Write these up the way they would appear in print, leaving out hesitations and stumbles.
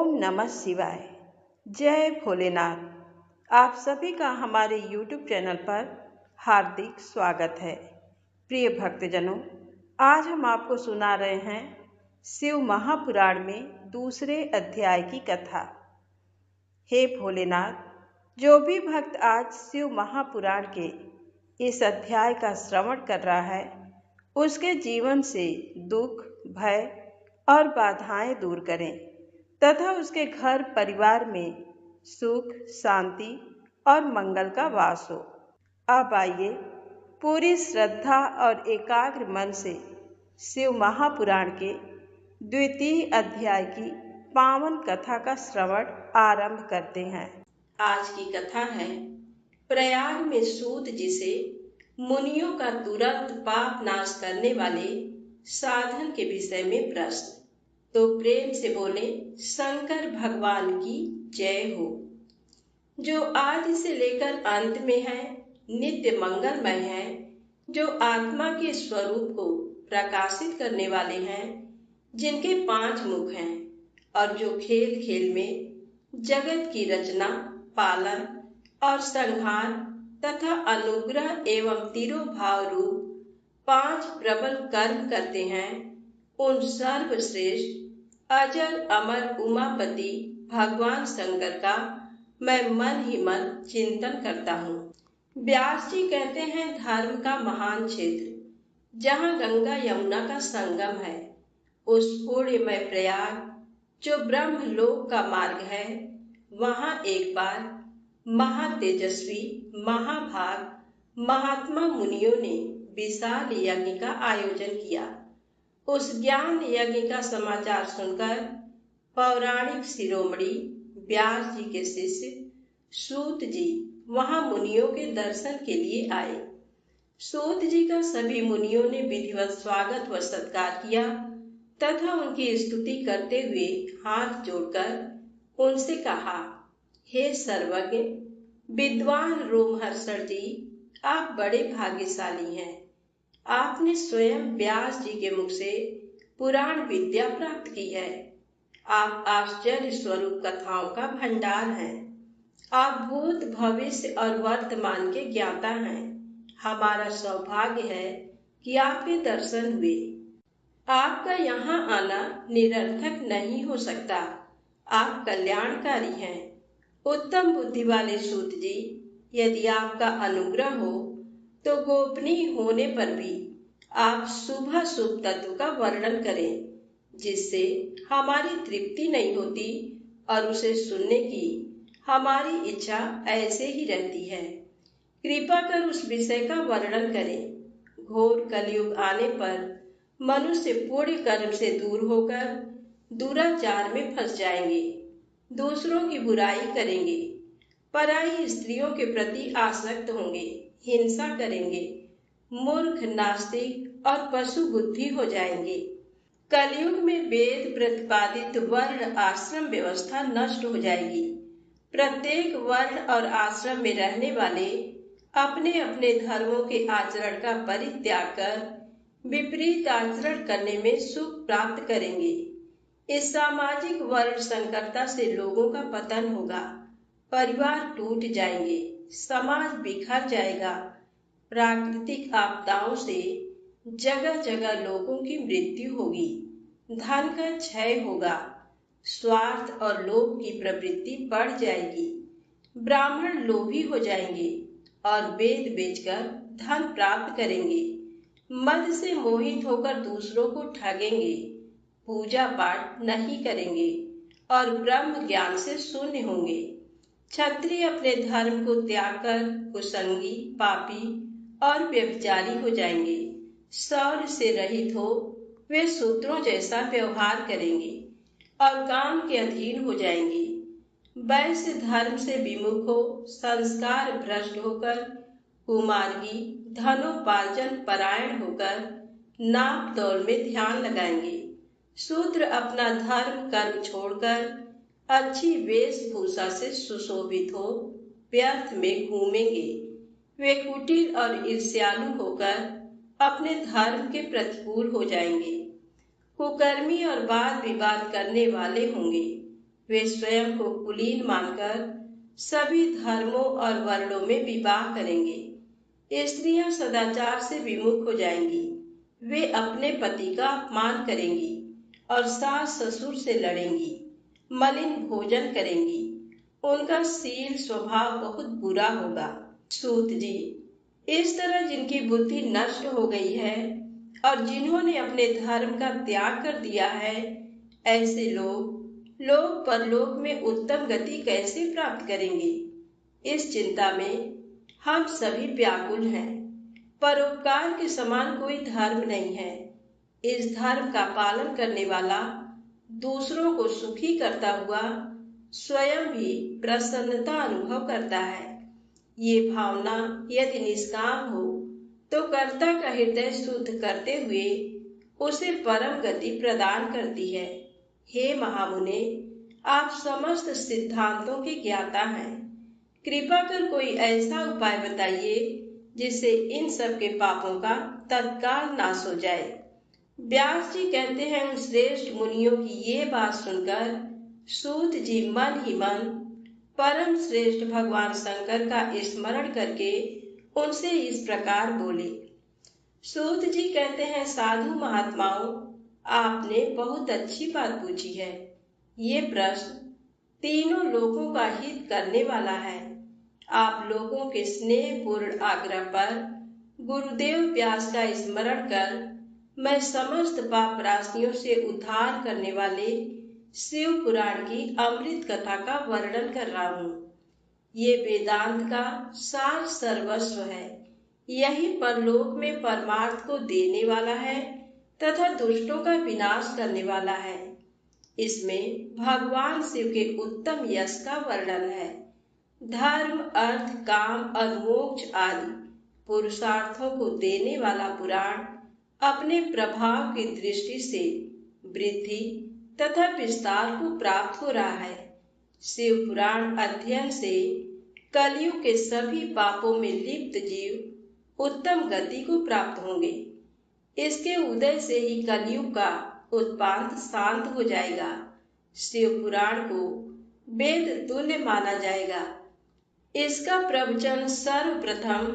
ओम नमः शिवाय। जय भोलेनाथ। आप सभी का हमारे YouTube चैनल पर हार्दिक स्वागत है। प्रिय भक्तजनों, आज हम आपको सुना रहे हैं शिव महापुराण में दूसरे अध्याय की कथा। हे भोलेनाथ, जो भी भक्त आज शिव महापुराण के इस अध्याय का श्रवण कर रहा है, उसके जीवन से दुख, भय और बाधाएं दूर करें तथा उसके घर परिवार में सुख, शांति और मंगल का वास हो। अब आइए पूरी श्रद्धा और एकाग्र मन से शिव महापुराण के द्वितीय अध्याय की पावन कथा का श्रवण आरंभ करते हैं। आज की कथा है प्रयाग में सूत जी से मुनियों का तुरंत पाप नाश करने वाले साधन के विषय में प्रश्न। तो प्रेम से बोले शंकर भगवान की जय हो। जो आदि से लेकर अंत में है, नित्य मंगलमय है, जो आत्मा के स्वरूप को प्रकाशित करने वाले हैं, जिनके 5 मुख हैं और जो खेल खेल में जगत की रचना, पालन और संहार तथा अनुग्रह एवं तिरोभाव रूप 5 प्रबल कर्म करते हैं, उन सर्वश्रेष्ठ अजर अमर उमापति भगवान शंकर का मैं मन ही मन चिंतन करता हूँ। व्यास जी कहते हैं, धर्म का महान क्षेत्र जहाँ गंगा यमुना का संगम है, उस पुण्यमय प्रयाग जो ब्रह्मलोक का मार्ग है, वहाँ एक बार महातेजस्वी महाभाग महात्मा मुनियों ने विशाल यज्ञ का आयोजन किया। उस ज्ञान यज्ञ का समाचार सुनकर पौराणिक शिरोमणि व्यास जी के शिष्य सूत जी वहां मुनियों के दर्शन के लिए आए। सूत जी का सभी मुनियों ने विधिवत स्वागत व सत्कार किया तथा उनकी स्तुति करते हुए हाथ जोड़कर उनसे कहा, हे सर्वज्ञ विद्वान रोमहर्षण जी, आप बड़े भाग्यशाली हैं। आपने स्वयं व्यास जी के मुख से पुराण विद्या प्राप्त की है। आप आश्चर्य स्वरूप कथाओं का भंडार हैं। आप भूत, भविष्य और वर्तमान के ज्ञाता हैं। हमारा सौभाग्य है कि आपके दर्शन हुए। आपका यहाँ आना निरर्थक नहीं हो सकता। आप कल्याणकारी हैं। उत्तम बुद्धि वाले सूत जी, यदि आपका अनुग्रह हो तो गोपनीय होने पर भी आप शुभ तत्व का वर्णन करें, जिससे हमारी तृप्ति नहीं होती और उसे सुनने की हमारी इच्छा ऐसे ही रहती है। कृपा कर उस विषय का वर्णन करें। घोर कलयुग आने पर मनुष्य पुण्य कर्म से दूर होकर दुराचार में फंस जाएंगे, दूसरों की बुराई करेंगे, पराई स्त्रियों के प्रति आसक्त होंगे, हिंसा करेंगे, मूर्ख, नास्तिक और पशु बुद्धि हो जाएंगे। कलयुग में वेद प्रतिपादित वर्ण आश्रम व्यवस्था नष्ट हो जाएगी। प्रत्येक वर्ण और आश्रम में रहने वाले अपने अपने धर्मों के आचरण का परित्याग कर विपरीत आचरण करने में सुख प्राप्त करेंगे। इस सामाजिक वर्ण संकरता से लोगों का पतन होगा, परिवार टूट जाएंगे, समाज बिखर जाएगा, प्राकृतिक आपदाओं से जगह जगह लोगों की मृत्यु होगी, धन का क्षय होगा, स्वार्थ और लोभ की प्रवृत्ति बढ़ जाएगी, ब्राह्मण लोभी हो जाएंगे और वेद बेचकर धन प्राप्त करेंगे, मद से मोहित होकर दूसरों को ठगेंगे, पूजा पाठ नहीं करेंगे और ब्रह्म ज्ञान से शून्य होंगे। क्षत्रिय अपने धर्म को त्याग कर कुसंगी, पापी और व्यभिचारी हो जाएंगे। शौर्य से रहित हो वे शूद्रों जैसा व्यवहार करेंगे और काम के अधीन हो जाएंगे। वैश्य धर्म से विमुख हो संस्कार भ्रष्ट होकर कुमार्गी, धनोपार्जन परायण होकर नाप तौल में ध्यान लगाएंगे। शूद्र अपना धर्म कर्म छोड़कर अच्छी वेशभूषा से सुशोभित हो व्यर्थ में घूमेंगे। वे कुटिल और ईर्ष्यालु होकर अपने धर्म के प्रतिकूल हो जाएंगे। कुकर्मी और वाद विवाद करने वाले होंगे। वे स्वयं को कुलीन मानकर सभी धर्मों और वर्णों में विवाह करेंगे। स्त्रियां सदाचार से विमुख हो जाएंगी। वे अपने पति का अपमान करेंगी और सास ससुर से लड़ेंगी, मलिन भोजन करेंगी। उनका शील स्वभाव बहुत बुरा होगा। सूत जी, इस तरह जिनकी बुद्धि नष्ट हो गई है और जिन्होंने अपने धर्म का त्याग कर दिया है, ऐसे लोग लोक परलोक में उत्तम गति कैसे प्राप्त करेंगे? इस चिंता में हम सभी व्याकुल हैं। परोपकार के समान कोई धर्म नहीं है। इस धर्म का पालन करने वाला दूसरों को सुखी करता हुआ स्वयं भी प्रसन्नता अनुभव करता है। ये भावना यदि निष्काम हो तो कर्ता का हृदय शुद्ध करते हुए उसे परम गति प्रदान करती है। हे महामुने, आप समस्त सिद्धांतों के ज्ञाता हैं। कृपा कर कोई ऐसा उपाय बताइए जिससे इन सब के पापों का तत्काल नाश हो जाए। व्यास जी कहते हैं, उन श्रेष्ठ मुनियों की ये बात सुनकर सूत जी मन ही मन परम श्रेष्ठ भगवान शंकर का स्मरण करके उनसे इस प्रकार बोले। सूत जी कहते हैं, साधु महात्माओं, आपने बहुत अच्छी बात पूछी है। ये प्रश्न तीनों लोगों का हित करने वाला है। आप लोगों के स्नेहपूर्ण आग्रह पर गुरुदेव व्यास का स्मरण कर मैं समस्त पाप राशियों से उद्धार करने वाले शिव पुराण की अमृत कथा का वर्णन कर रहा हूँ। ये वेदांत का सार सर्वस्व है। यही परलोक में परमार्थ को देने वाला है तथा दुष्टों का विनाश करने वाला है। इसमें भगवान शिव के उत्तम यश का वर्णन है। धर्म, अर्थ, काम और मोक्ष आदि पुरुषार्थों को देने वाला पुराण अपने प्रभाव की दृष्टि से वृद्धि तथा विस्तार को प्राप्त हो रहा है। शिव पुराण अध्ययन से कलयुग के सभी पापों में लिप्त जीव उत्तम गति को प्राप्त होंगे। इसके उदय से ही कलयुग का उत्पात शांत हो जाएगा। शिव पुराण को वेद तुल्य माना जाएगा। इसका प्रवचन सर्वप्रथम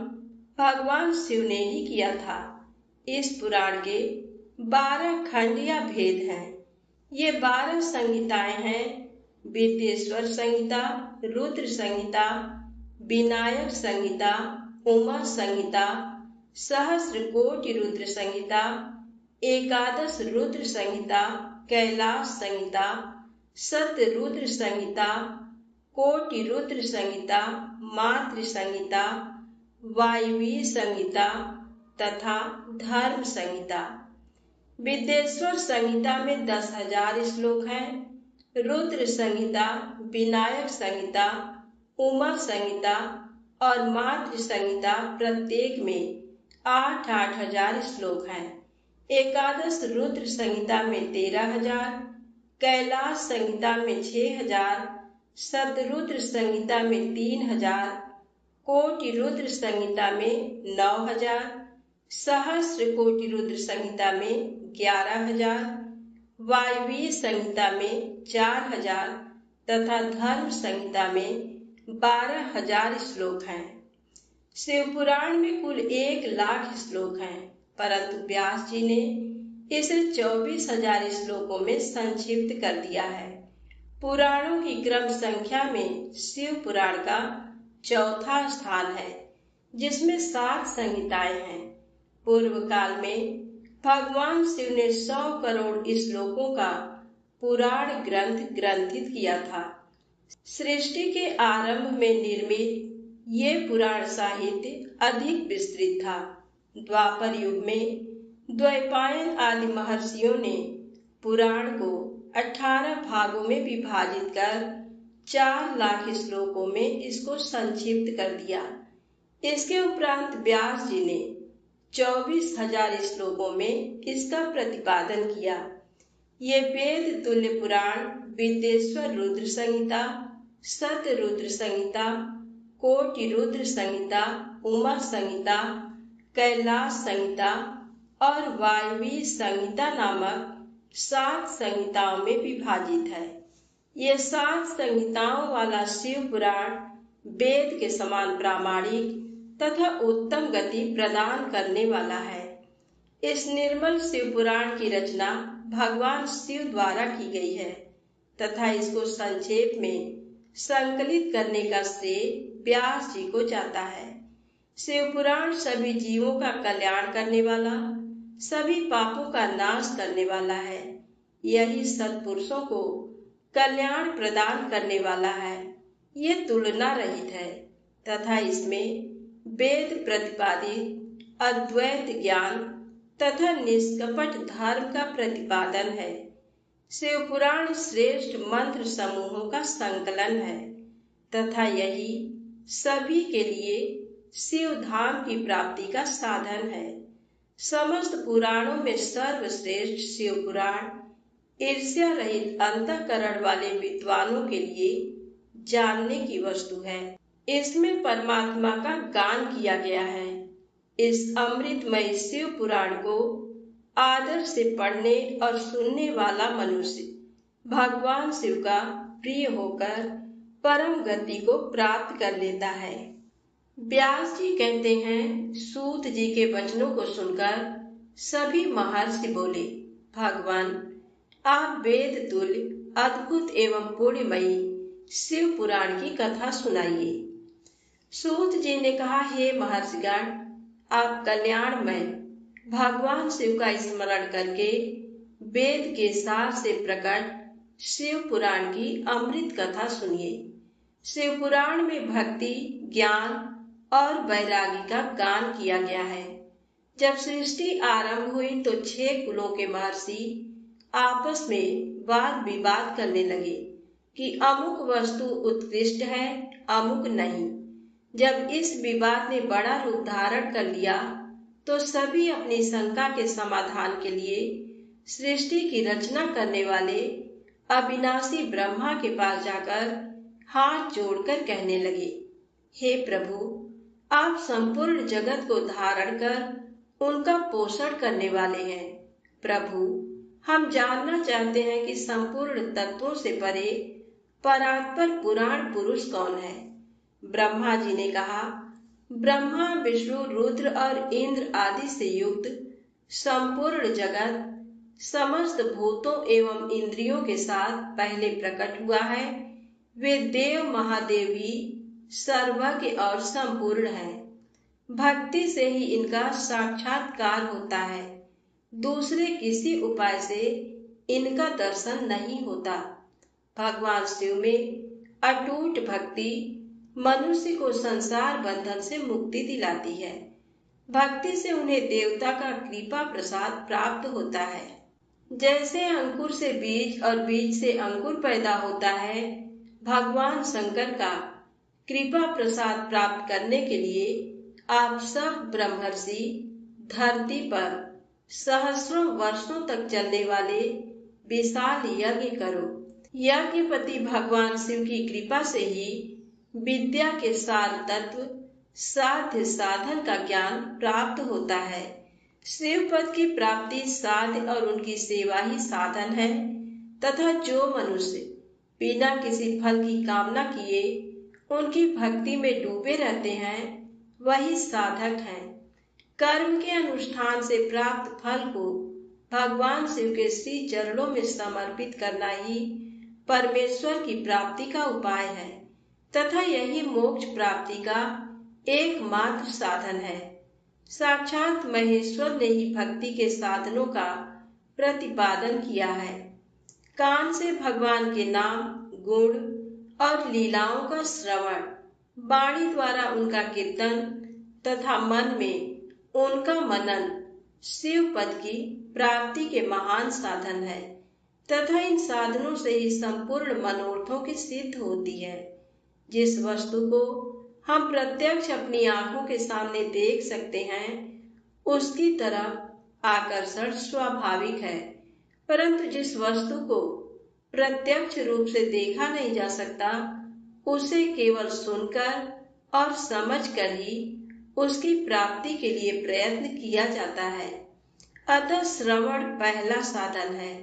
भगवान शिव ने ही किया था। इस पुराण के 12 खंड या भेद हैं। ये 12 संहिताएं हैं: विद्येश्वर संहिता, रुद्र संहिता, विनायक संहिता, उमा संहिता, सहस्र कोटि रुद्र संहिता, एकादश रुद्र संहिता, कैलाश संहिता, सत्य रुद्र संहिता, कोटि रुद्र संहिता, मातृ संहिता, वायवीय संहिता तथा धर्म संहिता। विद्येश्वर संहिता में 10,000 श्लोक हैं। रुद्र संहिता, विनायक संहिता, उमा संहिता और मातृ संहिता प्रत्येक में 8-8 हजार श्लोक हैं। एकादश रुद्र संहिता में 13,000, कैलाश संहिता में 6,000, सतरुद्र संहिता में 3,000, कोटि रुद्र संहिता में 9,000, सहस्र कोटि रुद्र संहिता में 11,000, वायवीय संहिता में 4,000 तथा धर्म संहिता में 12,000 श्लोक हैं। शिव पुराण में कुल 1,00,000 श्लोक हैं, परंतु व्यास जी ने इसे 24,000 श्लोकों में संक्षिप्त कर दिया है। पुराणों की क्रम संख्या में शिव पुराण का चौथा स्थान है, जिसमें 7 संहिताएं हैं। पूर्व काल में भगवान शिव ने 100 करोड़ श्लोकों का पुराण ग्रंथ ग्रंथित किया था। सृष्टि के आरंभ में निर्मित ये पुराण साहित्य अधिक विस्तृत था। द्वापर युग में द्वैपायन आदि महर्षियों ने पुराण को 18 भागों में विभाजित कर 4,00,000 श्लोकों में इसको संक्षिप्त कर दिया। इसके उपरांत व्यास जी ने 24,000 श्लोकों में इसका प्रतिपादन किया। ये वेद तुल्य पुराण विद्येश्वर रुद्र संहिता, सत्य रुद्र संहिता, कोटि रुद्र संहिता, उमा संहिता, कैलाश संहिता और वायवीय संहिता नामक 7 संहिताओं में विभाजित है। ये 7 संहिताओं वाला शिव पुराण वेद के समान प्रामाणिक तथा उत्तम गति प्रदान करने वाला है। इस निर्मल शिव पुराण की रचना भगवान शिव द्वारा की गई है तथा इसको संक्षेप में संकलित करने का श्रेय व्यास जी को जाता है। शिव पुराण सभी जीवों का कल्याण करने वाला, सभी पापों का नाश करने वाला है। यही सत्पुरुषों को कल्याण प्रदान करने वाला है। ये तुलना रहित है तथा इसमें वेद प्रतिपादित अद्वैत ज्ञान तथा निष्कपट धर्म का प्रतिपादन है। शिव पुराण श्रेष्ठ मंत्र समूहों का संकलन है तथा यही सभी के लिए शिव धाम की प्राप्ति का साधन है। समस्त पुराणों में सर्वश्रेष्ठ शिव पुराण ईर्ष्या रहित अंतःकरण वाले विद्वानों के लिए जानने की वस्तु है। इसमें परमात्मा का गान किया गया है। इस अमृतमय शिव पुराण को आदर से पढ़ने और सुनने वाला मनुष्य भगवान शिव का प्रिय होकर परम गति को प्राप्त कर लेता है। व्यास जी कहते हैं, सूत जी के वचनों को सुनकर सभी महर्षि बोले, भगवान आप वेद तुल्य अद्भुत एवं पुण्यमयी शिव पुराण की कथा सुनाइए। सूत जी ने कहा, हे महर्षिगण, आप कल्याणमय भगवान शिव का स्मरण करके वेद के सार से प्रकट शिव पुराण की अमृत कथा सुनिए। शिव पुराण में भक्ति, ज्ञान और वैराग्य का गान किया गया है। जब सृष्टि आरंभ हुई तो 6 कुलों के महर्षि आपस में वाद विवाद करने लगे कि अमुक वस्तु उत्कृष्ट है, अमुक नहीं। जब इस विवाद ने बड़ा रूप धारण कर लिया तो सभी अपनी शंका के समाधान के लिए सृष्टि की रचना करने वाले अविनाशी ब्रह्मा के पास जाकर हाथ जोड़कर कहने लगे, हे प्रभु, आप संपूर्ण जगत को धारण कर उनका पोषण करने वाले हैं। प्रभु, हम जानना चाहते हैं कि संपूर्ण तत्वों से परे परात्पर पुराण पुरुष कौन है। ब्रह्मा जी ने कहा, ब्रह्मा, विष्णु, रुद्र और इंद्र आदि से युक्त संपूर्ण जगत समस्त भूतों एवं इंद्रियों के साथ पहले प्रकट हुआ है। वे देव महादेव ही सर्वज्ञ और संपूर्ण है। भक्ति से ही इनका साक्षात्कार होता है। दूसरे किसी उपाय से इनका दर्शन नहीं होता। भगवान शिव में अटूट भक्ति मनुष्य को संसार बंधन से मुक्ति दिलाती है। भक्ति से उन्हें देवता का कृपा प्रसाद प्राप्त होता है। जैसे अंकुर से बीज और बीज से अंकुर पैदा होता है, भगवान शंकर का कृपा प्रसाद प्राप्त करने के लिए आप सब ब्रह्मर्षि धरती पर सहस्रों वर्षों तक चलने वाले विशाल यज्ञ करो। यज्ञपति भगवान शिव की कृपा से ही विद्या के सार तत्व, साध्य, साधन का ज्ञान प्राप्त होता है। शिव पद की प्राप्ति साध्य और उनकी सेवा ही साधन है तथा जो मनुष्य बिना किसी फल की कामना किए उनकी भक्ति में डूबे रहते हैं, वही साधक हैं। कर्म के अनुष्ठान से प्राप्त फल को भगवान शिव के श्री चरणों में समर्पित करना ही परमेश्वर की प्राप्ति का उपाय है तथा यही मोक्ष प्राप्ति का एकमात्र साधन है। साक्षात महेश्वर ने ही भक्ति के साधनों का प्रतिपादन किया है। कान से भगवान के नाम, गुण और लीलाओं का श्रवण, वाणी द्वारा उनका कीर्तन तथा मन में उनका मनन शिव पद की प्राप्ति के महान साधन है तथा इन साधनों से ही संपूर्ण मनोरथों की सिद्ध होती है। जिस वस्तु को हम प्रत्यक्ष अपनी आंखों के सामने देख सकते हैं, उसकी तरफ आकर्षण स्वाभाविक है, परंतु जिस वस्तु को प्रत्यक्ष रूप से देखा नहीं जा सकता, उसे केवल सुनकर और समझकर ही उसकी प्राप्ति के लिए प्रयत्न किया जाता है। अतः श्रवण पहला साधन है।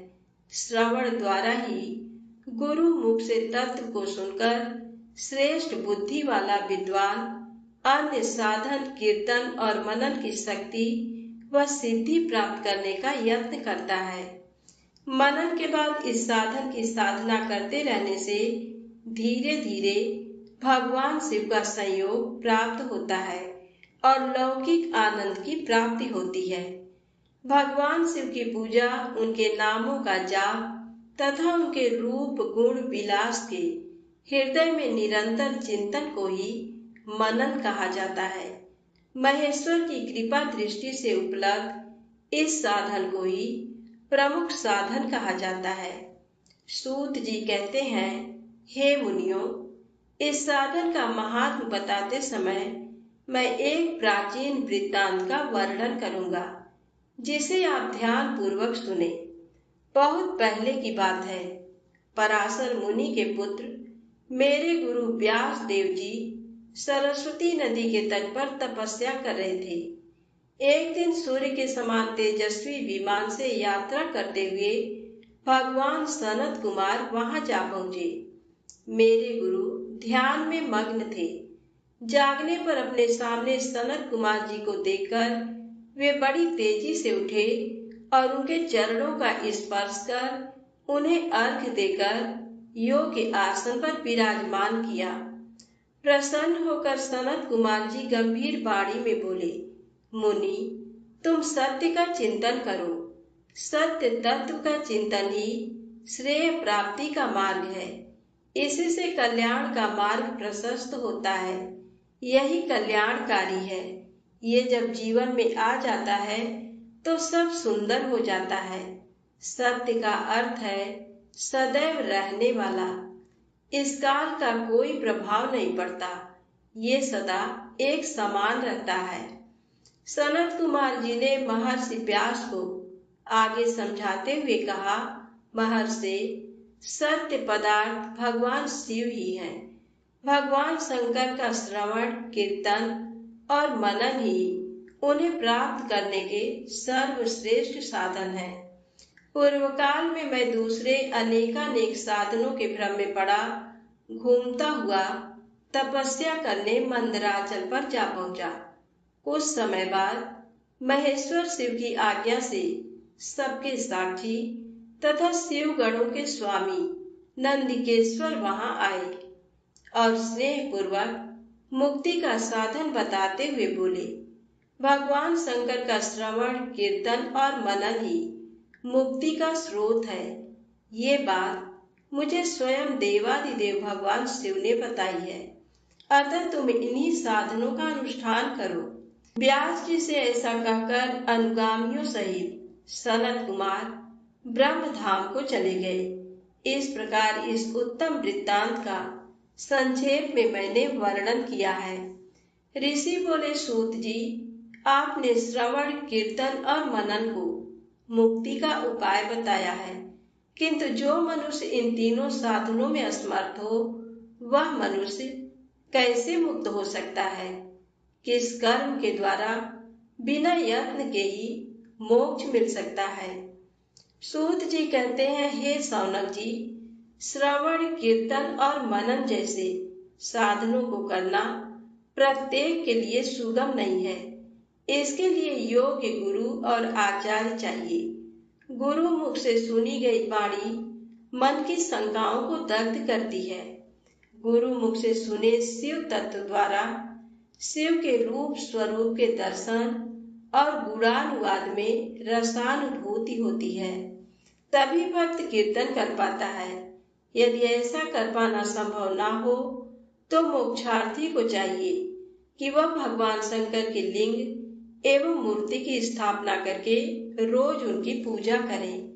श्रवण द्वारा ही गुरु मुख से तत्व को सुनकर श्रेष्ठ बुद्धि वाला विद्वान अन्य साधन कीर्तन और मनन की शक्ति व सिद्धि प्राप्त करने का यत्न करता है। मनन के बाद इस साधन की साधना करते रहने से धीरे धीरे भगवान शिव का संयोग प्राप्त होता है और लौकिक आनंद की प्राप्ति होती है। भगवान शिव की पूजा, उनके नामों का जाप तथा उनके रूप गुण विलास के हृदय में निरंतर चिंतन को ही मनन कहा जाता है। महेश्वर की कृपा दृष्टि से उपलब्ध इस साधन को ही प्रमुख साधन कहा जाता है। सूत जी कहते हैं, हे मुनियों, इस साधन का महात्म बताते समय मैं एक प्राचीन वृत्तांत का वर्णन करूंगा, जिसे आप ध्यान पूर्वक सुने। बहुत पहले की बात है। पराशर मुनि के पुत्र मेरे गुरु व्यास देव जी सरस्वती नदी के तट पर तपस्या कर रहे थे। एक दिन सूर्य के समान तेजस्वी विमान से यात्रा करते हुए भगवान सनत कुमार वहां जा पहुंचे। मेरे गुरु ध्यान में मग्न थे। जागने पर अपने सामने सनत कुमार जी को देखकर वे बड़ी तेजी से उठे और उनके चरणों का स्पर्श कर उन्हें अर्घ्य देकर योग के आसन पर विराजमान किया। प्रसन्न होकर सनत कुमार जी गंभीर वाणी में बोले, मुनि, तुम सत्य का चिंतन करो। सत्य तत्व का चिंतन ही श्रेय प्राप्ति का मार्ग है। इसी से कल्याण का मार्ग प्रशस्त होता है। यही कल्याणकारी है। ये जब जीवन में आ जाता है तो सब सुंदर हो जाता है। सत्य का अर्थ है सदैव रहने वाला। इस काल का कोई प्रभाव नहीं पड़ता। ये सदा एक समान रहता है। सनत कुमार जी ने महर्षि व्यास को आगे समझाते हुए कहा, महर्षि, सत्य पदार्थ भगवान शिव ही है। भगवान शंकर का श्रवण, कीर्तन और मनन ही उन्हें प्राप्त करने के सर्वश्रेष्ठ साधन है। पूर्व काल में मैं दूसरे अनेकानेक साधनों के भ्रम में पड़ा घूमता हुआ तपस्या करने मंदराचल पर जा पहुंचा। कुछ समय बाद महेश्वर शिव की आज्ञा से सबके साक्षी तथा शिव गणों के स्वामी नंदिकेश्वर वहां आए और स्नेह पूर्वक मुक्ति का साधन बताते हुए बोले, भगवान शंकर का श्रवण, कीर्तन और मनन ही मुक्ति का स्रोत है। ये बात मुझे स्वयं देवादिदेव भगवान शिव ने बताई है। अतः तुम इन्हीं साधनों का अनुष्ठान करो। व्यास जी से ऐसा कहकर अनुगामियों सहित सनत कुमार ब्रह्म धाम को चले गए। इस प्रकार इस उत्तम वृत्तांत का संक्षेप में मैंने वर्णन किया है। ऋषि बोले, सूत जी, आपने श्रवण, कीर्तन और मनन को मुक्ति का उपाय बताया है, किंतु जो मनुष्य इन तीनों साधनों में असमर्थ हो, वह मनुष्य कैसे मुक्त हो सकता है? किस कर्म के द्वारा बिना यत्न के ही मोक्ष मिल सकता है? सूत जी कहते हैं, हे सौनक जी, श्रवण, कीर्तन और मनन जैसे साधनों को करना प्रत्येक के लिए सुगम नहीं है। इसके लिए योग्य गुरु और आचार्य चाहिए। गुरु मुख से सुनी गई वाणी मन की शंकाओं को दग्ध करती है। गुरु मुख से सुने शिव तत्व द्वारा शिव के रूप स्वरूप के दर्शन और गुणानुवाद में रसानुभूति होती है। तभी भक्त कीर्तन कर पाता है। यदि ऐसा कर पाना संभव ना हो तो मोक्षार्थी को चाहिए कि वह भगवान शंकर के लिंग एवं मूर्ति की स्थापना करके रोज उनकी पूजा करें।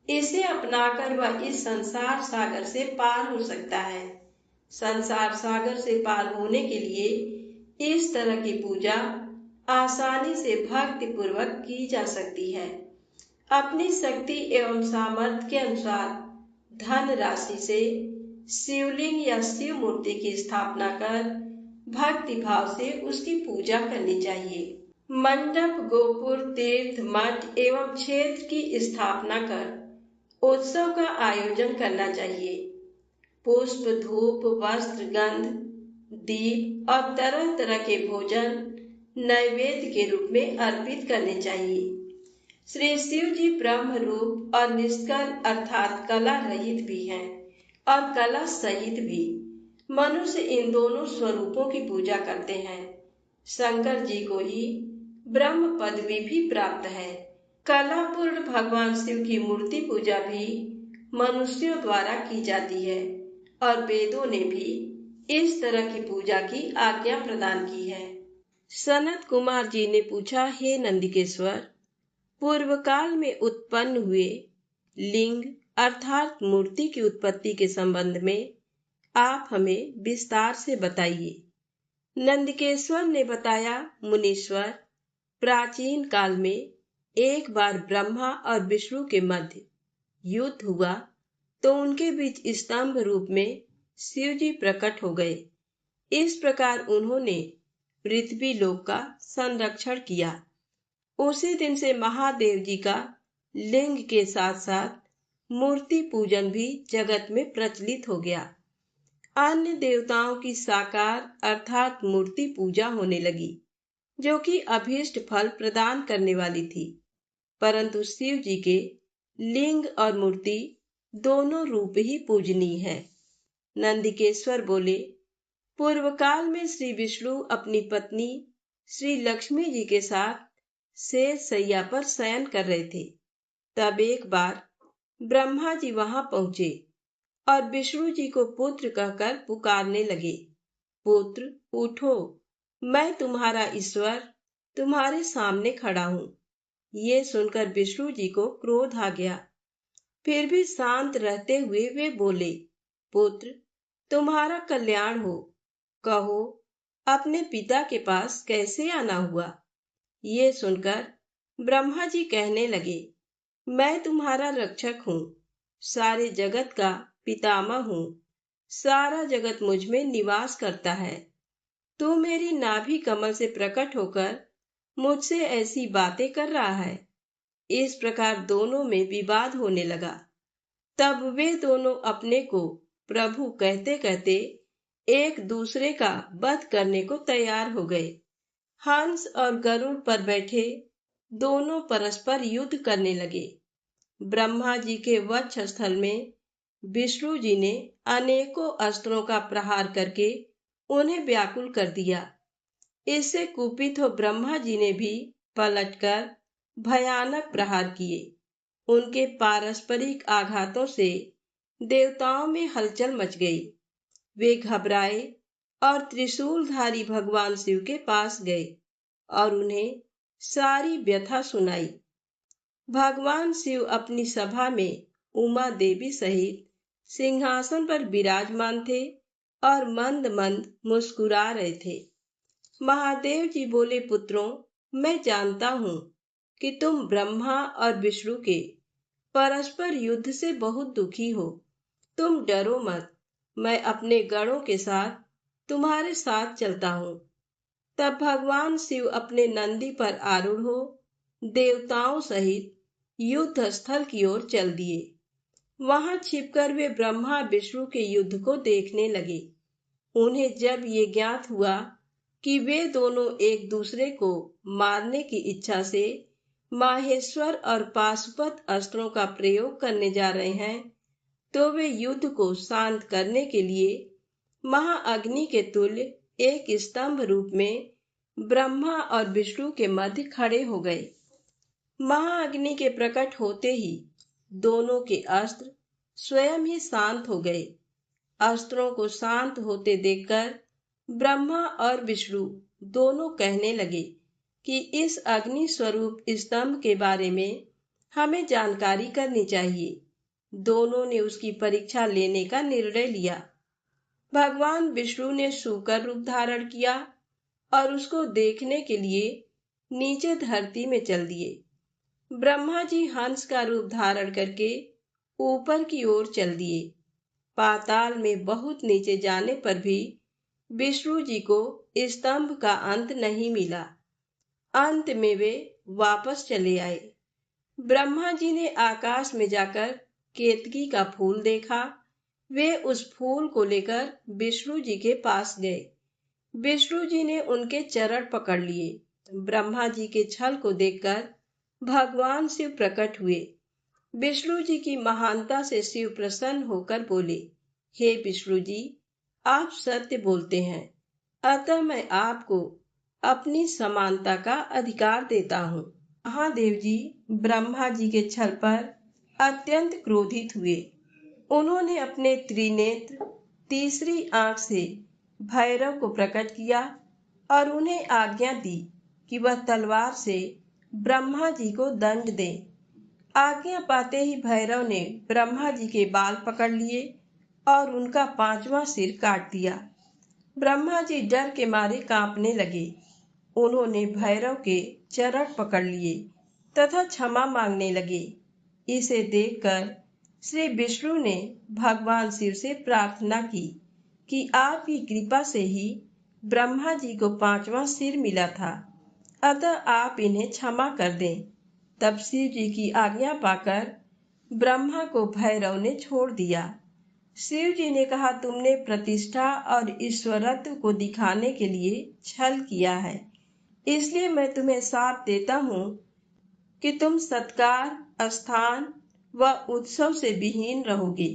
इसे अपनाकर वह इस संसार सागर से पार हो सकता है। संसार सागर से पार होने के लिए इस तरह की पूजा आसानी से भक्ति पूर्वक की जा सकती है। अपनी शक्ति एवं सामर्थ्य के अनुसार धन राशि से शिवलिंग या शिव मूर्ति की स्थापना कर भक्ति भाव से उसकी पूजा करनी चाहिए। मंडप, गोपुर, तीर्थ, मठ एवं क्षेत्र की स्थापना कर उत्सव का आयोजन करना चाहिए। पुष्प, धूप, वस्त्र, गंध, दीप और तरह तरह के भोजन नैवेद्य के रूप में अर्पित करने चाहिए। श्री शिव जी ब्रह्म रूप और निष्कल अर्थात कला रहित भी हैं और कला सहित भी। मनुष्य इन दोनों स्वरूपों की पूजा करते हैं। शंकर जी को ही ब्रह्म पदवी भी प्राप्त है। कलापूर्ण भगवान शिव की मूर्ति पूजा भी मनुष्यों द्वारा की जाती है और वेदों ने भी इस तरह की पूजा की आज्ञा प्रदान की है। सनत कुमार जी ने पूछा, हे नंदिकेश्वर, पूर्व काल में उत्पन्न हुए लिंग अर्थात मूर्ति की उत्पत्ति के संबंध में आप हमें विस्तार से बताइए। नंदिकेश्वर ने बताया, मुनीश्वर, प्राचीन काल में एक बार ब्रह्मा और विष्णु के मध्य युद्ध हुआ तो उनके बीच स्तंभ रूप में शिव जी प्रकट हो गए। इस प्रकार उन्होंने पृथ्वी लोक का संरक्षण किया। उसी दिन से महादेव जी का लिंग के साथ साथ मूर्ति पूजन भी जगत में प्रचलित हो गया। अन्य देवताओं की साकार अर्थात मूर्ति पूजा होने लगी, जो कि अभीष्ट फल प्रदान करने वाली थी। परंतु शिव जी के लिंग और मूर्ति दोनों रूप ही पूजनीय है। नंदिकेश्वर बोले, पूर्व काल में श्री विष्णु अपनी पत्नी श्री लक्ष्मी जी के साथ शेष शैया पर शयन कर रहे थे। तब एक बार ब्रह्मा जी वहां पहुंचे और विष्णु जी को पुत्र कहकर पुकारने लगे, पुत्र उठो, मैं तुम्हारा ईश्वर तुम्हारे सामने खड़ा हूँ। ये सुनकर विष्णु जी को क्रोध आ गया। फिर भी शांत रहते हुए वे बोले, पुत्र तुम्हारा कल्याण हो, कहो अपने पिता के पास कैसे आना हुआ। ये सुनकर ब्रह्मा जी कहने लगे, मैं तुम्हारा रक्षक हूँ, सारे जगत का पितामह हूँ, सारा जगत मुझ में निवास करता है। तू मेरी नाभि कमल से प्रकट होकर मुझसे ऐसी बातें कर रहा है। इस प्रकार दोनों में विवाद होने लगा। तब वे दोनों अपने को प्रभु कहते कहते एक दूसरे का वध करने को तैयार हो गए। हंस और गरुड़ पर बैठे दोनों परस्पर युद्ध करने लगे। ब्रह्मा जी के वक्ष स्थल में विष्णु जी ने अनेकों अस्त्रों का प्रहार करके उन्हें व्याकुल कर दिया। इससे कुपित हो ब्रह्मा जी ने भी पलटकर भयानक प्रहार किए। उनके पारस्परिक आघातों से देवताओं में हलचल मच गई। वे घबराए और त्रिशूलधारी भगवान शिव के पास गए और उन्हें सारी व्यथा सुनाई। भगवान शिव अपनी सभा में उमा देवी सहित सिंहासन पर विराजमान थे और मंद मंद मुस्कुरा रहे थे। महादेव जी बोले, पुत्रों, मैं जानता हूँ कि तुम ब्रह्मा और विष्णु के परस्पर युद्ध से बहुत दुखी हो। तुम डरो मत, मैं अपने गणों के साथ तुम्हारे साथ चलता हूँ। तब भगवान शिव अपने नंदी पर आरूढ़ हो देवताओं सहित युद्ध स्थल की ओर चल दिए। वहां छिपकर वे ब्रह्मा विष्णु के युद्ध को देखने लगे। उन्हें जब ये ज्ञात हुआ कि वे दोनों एक दूसरे को मारने की इच्छा से माहेश्वर और पाशुपत अस्त्रों का प्रयोग करने जा रहे हैं, तो वे युद्ध को शांत करने के लिए महाअग्नि के तुल्य एक स्तंभ रूप में ब्रह्मा और विष्णु के मध्य खड़े हो गए। महाअग्नि के प्रकट होते ही दोनों के अस्त्र स्वयं ही शांत हो गए। अस्त्रों को शांत होते देखकर ब्रह्मा और विष्णु दोनों कहने लगे कि इस अग्नि स्वरूप स्तंभ के बारे में हमें जानकारी करनी चाहिए। दोनों ने उसकी परीक्षा लेने का निर्णय लिया। भगवान विष्णु ने शूकर रूप धारण किया और उसको देखने के लिए नीचे धरती में चल दिए। ब्रह्मा जी हंस का रूप धारण करके ऊपर की ओर चल दिए। पाताल में बहुत नीचे जाने पर भी विष्णु जी को स्तंभ का अंत नहीं मिला। अंत में वे वापस चले आए। ब्रह्मा जी ने आकाश में जाकर केतकी का फूल देखा। वे उस फूल को लेकर विष्णु जी के पास गए। विष्णु जी ने उनके चरण पकड़ लिए। ब्रह्मा जी के छल को देखकर भगवान शिव प्रकट हुए। विष्णु जी की महानता से शिव प्रसन्न होकर बोले, हे विष्णु जी, आप सत्य बोलते हैं, अतः मैं आपको अपनी समानता का अधिकार देता हूँ। महादेव जी ब्रह्मा जी के छल पर अत्यंत क्रोधित हुए। उन्होंने अपने त्रिनेत्र तीसरी आंख से भैरव को प्रकट किया और उन्हें आज्ञा दी कि वह तलवार से ब्रह्मा जी को दंड दें। आज्ञा पाते ही भैरव ने ब्रह्मा जी के बाल पकड़ लिए और उनका 5वां सिर काट दिया। ब्रह्मा जी डर के मारे कांपने लगे। उन्होंने भैरव के चरण पकड़ लिए तथा क्षमा मांगने लगे। इसे देखकर श्री विष्णु ने भगवान शिव से प्रार्थना की कि आपकी कृपा से ही ब्रह्मा जी को 5वां सिर मिला था, अतः आप इन्हें क्षमा कर दें। तब शिव जी की आज्ञा पाकर ब्रह्मा को भैरव ने छोड़ दिया। शिव जी ने कहा, तुमने प्रतिष्ठा और ईश्वरत्व को दिखाने के लिए छल किया है, इसलिए मैं तुम्हें शाप देता हूँ कि तुम सत्कार, स्थान व उत्सव से विहीन रहोगे।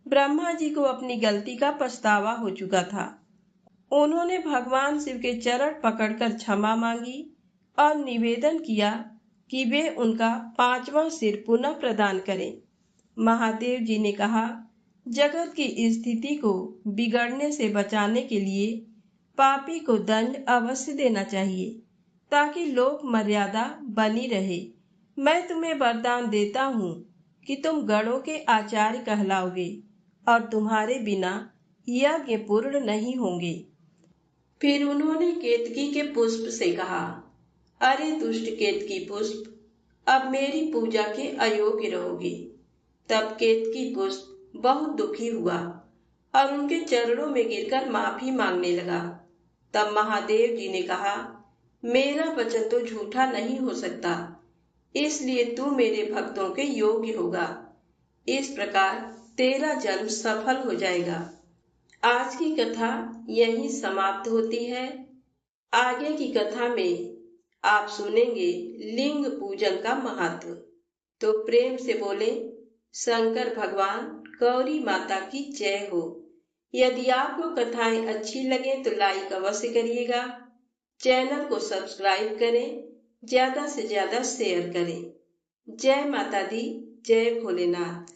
ब्रह्मा जी को अपनी गलती का पछतावा हो चुका था। उन्होंने भगवान शिव के चरण पकड़कर क्षमा मांगी और निवेदन किया कि वे उनका 5वां सिर पुनः प्रदान करें। महादेव जी ने कहा, जगत की स्थिति को बिगड़ने से बचाने के लिए पापी को दंड अवश्य देना चाहिए ताकि लोक मर्यादा बनी रहे। मैं तुम्हें वरदान देता हूँ कि तुम गणों के आचार्य कहलाओगे और तुम्हारे बिना यज्ञ पूर्ण नहीं होंगे। फिर उन्होंने केतकी के पुष्प से कहा, अरे दुष्ट केतकी पुष्प, अब मेरी पूजा के अयोग्य रहोगे। तब केतकी पुष्प बहुत दुखी हुआ और उनके चरणों में गिरकर माफी मांगने लगा। तब महादेव जी ने कहा, मेरा वचन तो झूठा नहीं हो सकता, इसलिए तू मेरे भक्तों के योग्य होगा। इस प्रकार तेरा जन्म सफल हो जाएगा। आज की कथा यहीं समाप्त होती है। आगे की कथा में आप सुनेंगे लिंग पूजन का महत्व। तो प्रेम से बोले, शंकर भगवान गौरी माता की जय हो। यदि आपको कथाएं अच्छी लगे तो लाइक अवश्य करिएगा। चैनल को सब्सक्राइब करें, ज्यादा से ज्यादा शेयर करें। जय माता दी, जय भोलेनाथ।